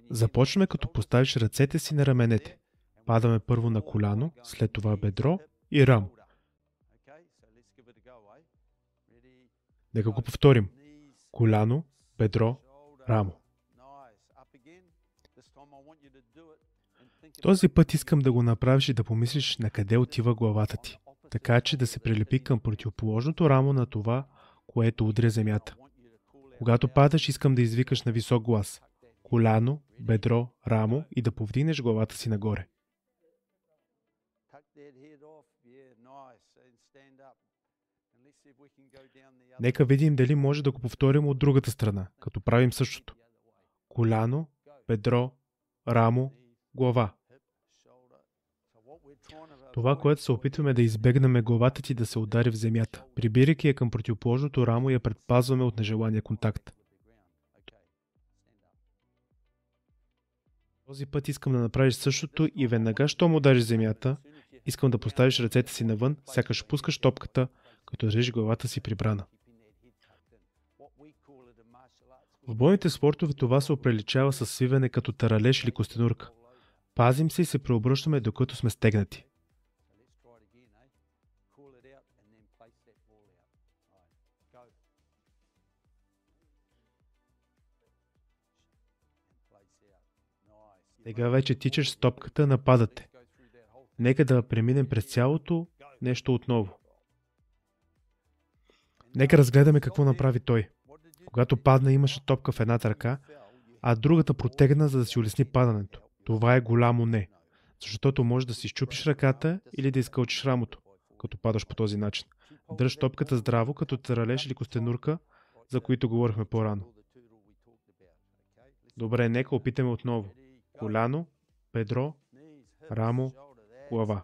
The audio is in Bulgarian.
Започваме като поставиш ръцете си на раменете. Падаме първо на коляно, след това бедро и рамо. Нека го повторим. Коляно, бедро, рамо. Този път искам да го направиш и да помислиш на къде отива главата ти, така че да се прилепи към противоположното рамо на това, което удря земята. Когато падаш, искам да извикаш на висок глас. Коляно, бедро, рамо и да повдигнеш главата си нагоре. Нека видим дали може да го повторим от другата страна, като правим същото. Коляно, бедро, рамо, глава. Това, което се опитваме да избегнем е главата ти да се удари в земята. Прибирайки я към противоположното рамо, я предпазваме от нежелания контакт. Този път искам да направиш същото и веднага, щом удариш земята, искам да поставиш ръцете си навън, сякаш пускаш топката, като държиш главата си прибрана. В бойните спортове това се оприличава с свиване като таралеж или костенурка. Пазим се и се преобръщаме, докато сме стегнати. Сега вече тичаш с топката, нападате. Нека да преминем през цялото нещо отново. Нека разгледаме какво направи той. Когато падна, имаше топка в едната ръка, а другата протегна, за да си улесни падането. Това е голямо не. Защото можеш да си счупиш ръката или да изкълчиш рамото, като падаш по този начин. Дръж топката здраво, като таралеж или костенурка, за които говорихме по-рано. Добре, нека опитаме отново. Коляно, бедро, рамо, глава.